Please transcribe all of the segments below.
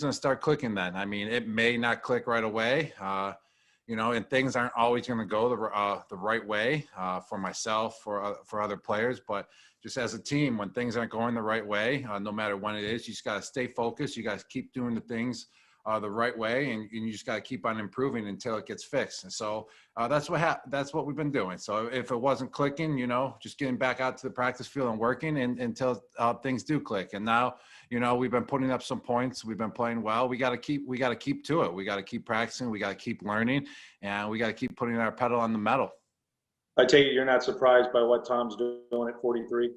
going to start clicking then. I mean, it may not click right away, and things aren't always going to go the right way for myself, for other players. But just as a team, when things aren't going the right way, no matter when it is, you just got to stay focused. You got to keep doing the things the right way, and you just got to keep on improving until it gets fixed. And so that's what we've been doing. So if it wasn't clicking, just getting back out to the practice field and working until things do click. And now, we've been putting up some points. We've been playing well. We got to keep to it. We got to keep practicing. We got to keep learning, and we got to keep putting our pedal on the metal. I take it you're not surprised by what Tom's doing at 43?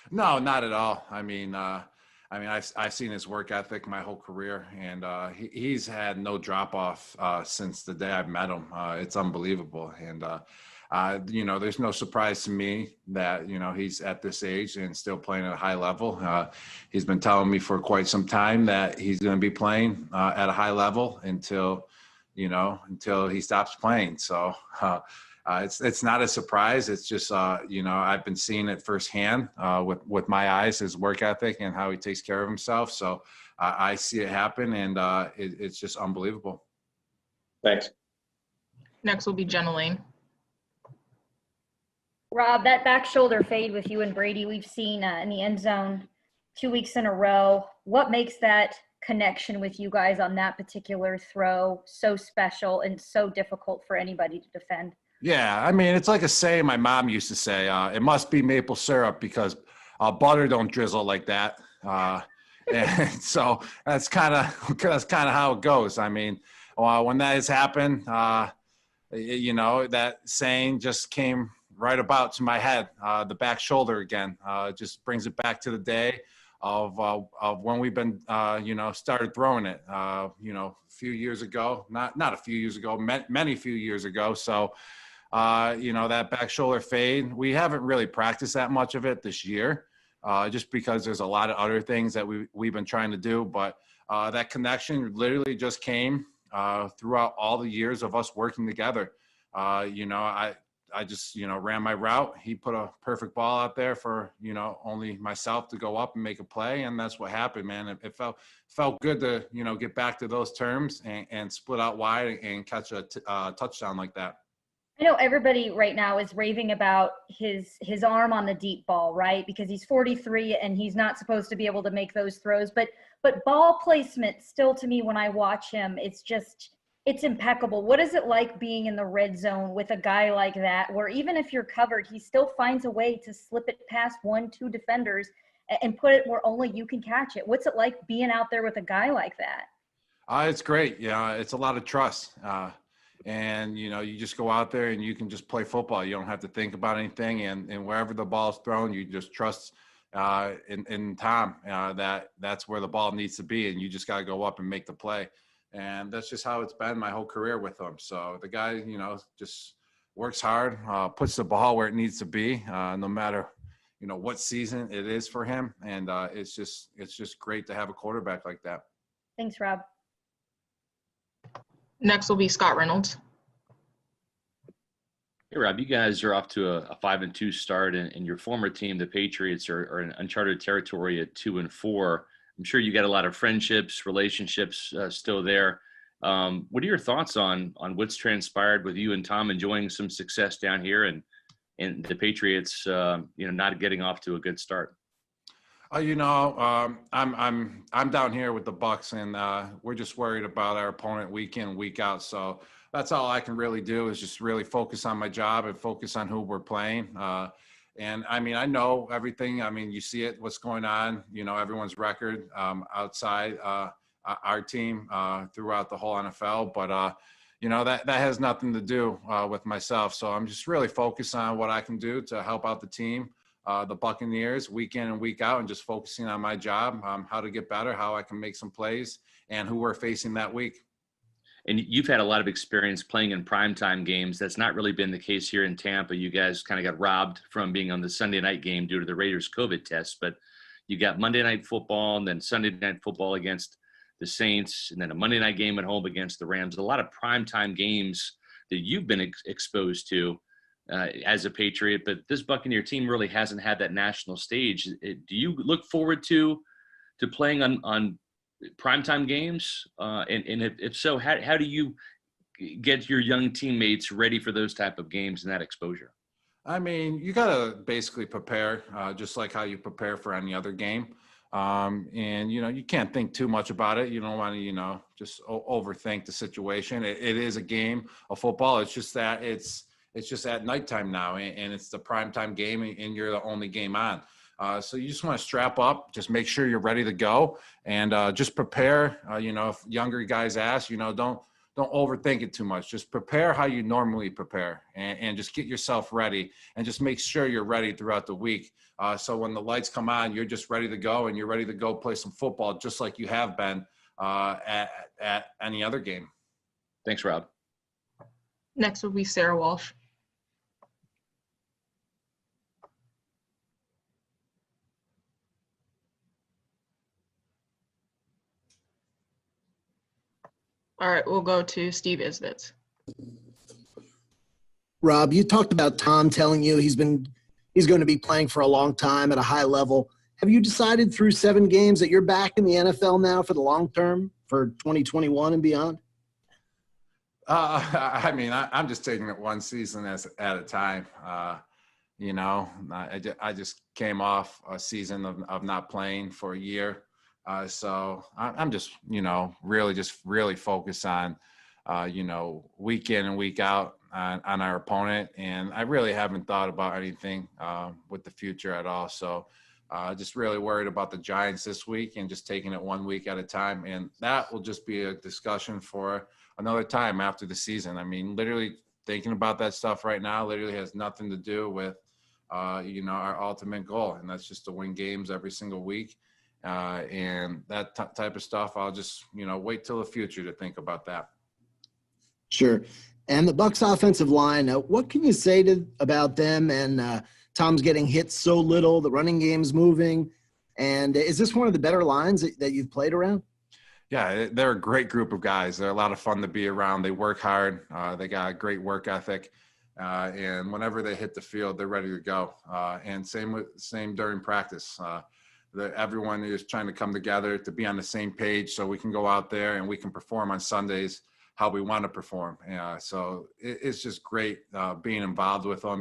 No, not at all. I mean, I've seen his work ethic my whole career, and he's had no drop off since the day I've met him. It's unbelievable, and there's no surprise to me that he's at this age and still playing at a high level. He's been telling me for quite some time that he's going to be playing at a high level until he stops playing. So. It's not a surprise. It's just, I've been seeing it firsthand with my eyes, his work ethic and how he takes care of himself. So I see it happen, and it's just unbelievable. Thanks. Next will be Jenna Lane. Rob, that back shoulder fade with you and Brady, we've seen in the end zone 2 weeks in a row. What makes that connection with you guys on that particular throw so special and so difficult for anybody to defend? Yeah, I mean, it's like a saying my mom used to say, it must be maple syrup because butter don't drizzle like that. And so that's kind of how it goes. I mean, when that has happened, that saying just came right about to my head, the back shoulder again. Just brings it back to the day of when we've been, started throwing it, a few years ago, not a few years ago, many few years ago. So, that back shoulder fade, we haven't really practiced that much of it this year, just because there's a lot of other things that we've been trying to do. But that connection literally just came throughout all the years of us working together. I just, ran my route. He put a perfect ball out there for, only myself to go up and make a play. And that's what happened, man. It felt good to, get back to those terms and split out wide and catch a touchdown like that. I know everybody right now is raving about his arm on the deep ball, right? Because he's 43 and he's not supposed to be able to make those throws. But ball placement still, to me, when I watch him, it's impeccable. What is it like being in the red zone with a guy like that, where even if you're covered, he still finds a way to slip it past 1-2 defenders and put it where only you can catch it? What's it like being out there with a guy like that? It's great. Yeah, it's a lot of trust. And, you just go out there and you can just play football. You don't have to think about anything. And wherever the ball is thrown, you just trust in Tom that's where the ball needs to be. And you just got to go up and make the play. And that's just how it's been my whole career with him. So the guy, just works hard, puts the ball where it needs to be, no matter, what season it is for him. And it's just great to have a quarterback like that. Thanks, Rob. Next will be Scott Reynolds. Hey, Rob, you guys are off to a 5-2 start, and your former team, the Patriots, are in uncharted territory at 2-4. I'm sure you got a lot of friendships, relationships still there. What are your thoughts on what's transpired with you and Tom enjoying some success down here and the Patriots, not getting off to a good start? I'm down here with the Bucs, and we're just worried about our opponent week in, week out. So that's all I can really do is just really focus on my job and focus on who we're playing. And I know everything. You see it, what's going on, everyone's record outside our team throughout the whole NFL. But, that has nothing to do with myself. So I'm just really focused on what I can do to help out the team. The Buccaneers week in and week out, and just focusing on my job, how to get better, how I can make some plays, and who we're facing that week. And you've had a lot of experience playing in primetime games. That's not really been the case here in Tampa. You guys kind of got robbed from being on the Sunday night game due to the Raiders' COVID test. But you got Monday Night Football and then Sunday Night Football against the Saints, and then a Monday night game at home against the Rams. A lot of primetime games that you've been exposed to as a Patriot, but this Buccaneer team really hasn't had that national stage. Do you look forward to playing on primetime games? And if so, how do you get your young teammates ready for those type of games and that exposure? I mean, you got to basically prepare just like how you prepare for any other game. And, you can't think too much about it. You don't want to, just overthink the situation. It is a game of football. It's just that it's just at nighttime now, and it's the primetime game, and you're the only game on. So you just want to strap up, just make sure you're ready to go, and just prepare. If younger guys ask, don't overthink it too much. Just prepare how you normally prepare, and just get yourself ready, and just make sure you're ready throughout the week. So when the lights come on, you're just ready to go, and you're ready to go play some football, just like you have been at any other game. Thanks, Rob. Next will be Sarah Walsh. All right, we'll go to Steve Isbitz. Rob, you talked about Tom telling you he's going to be playing for a long time at a high level. Have you decided through 7 games that you're back in the NFL now for the long term, for 2021 and beyond? I mean, I'm just taking it one season at a time. I just came off a season of not playing for a year. So I'm just, really focused on, week in and week out on our opponent. And I really haven't thought about anything with the future at all. So just really worried about the Giants this week and just taking it 1 week at a time. And that will just be a discussion for another time after the season. I mean, literally thinking about that stuff right now literally has nothing to do with, our ultimate goal. And that's just to win games every single week. And that type of stuff, I'll just, wait till the future to think about that. Sure. And the Bucs offensive line, what can you say about them? And Tom's getting hit so little, the running game's moving. And is this one of the better lines that you've played around? Yeah, they're a great group of guys. They're a lot of fun to be around. They work hard. They got a great work ethic. And whenever they hit the field, they're ready to go. And same during practice. Everyone is trying to come together to be on the same page so we can go out there and we can perform on Sundays how we want to perform. So it's just great being involved with them,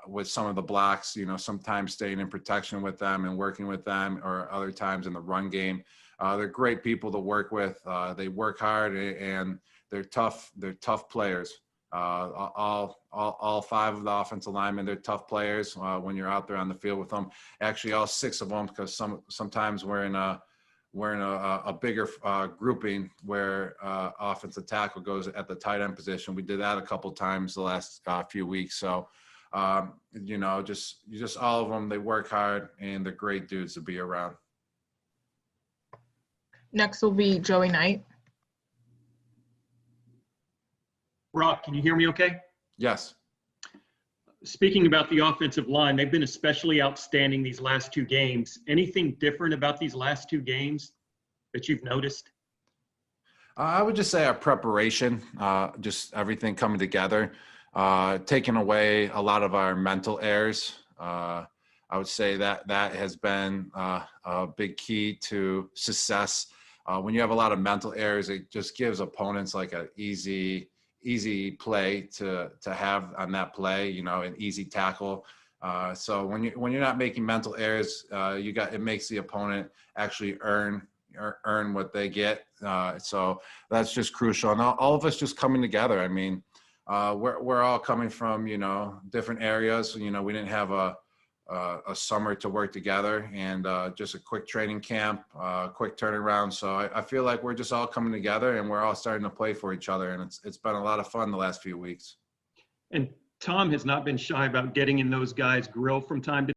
with some of the blocks, sometimes staying in protection with them and working with them, or other times in the run game. They're great people to work with. They work hard, and they're tough. They're tough players. All 5 of the offensive linemen, they're tough players when you're out there on the field with them. Actually, all 6 of them, because sometimes we're in a bigger grouping where offensive tackle goes at the tight end position. We did that a couple times the last few weeks. So, just all of them, they work hard, and they're great dudes to be around. Next will be Joey Knight. Rob, can you hear me okay? Yes. Speaking about the offensive line, they've been especially outstanding these last 2 games. Anything different about these last 2 games that you've noticed? I would just say our preparation, just everything coming together, taking away a lot of our mental errors. I would say that has been a big key to success. When you have a lot of mental errors, it just gives opponents like an easy play to have on that play, an easy tackle. So when you're not making mental errors, it makes the opponent actually earn what they get. So that's just crucial. And all of us just coming together. I mean, we're all coming from, different areas. We didn't have a summer to work together, and just a quick training camp, quick turnaround. So I feel like we're just all coming together, and we're all starting to play for each other. And it's been a lot of fun the last few weeks. And Tom has not been shy about getting in those guys' grill from time to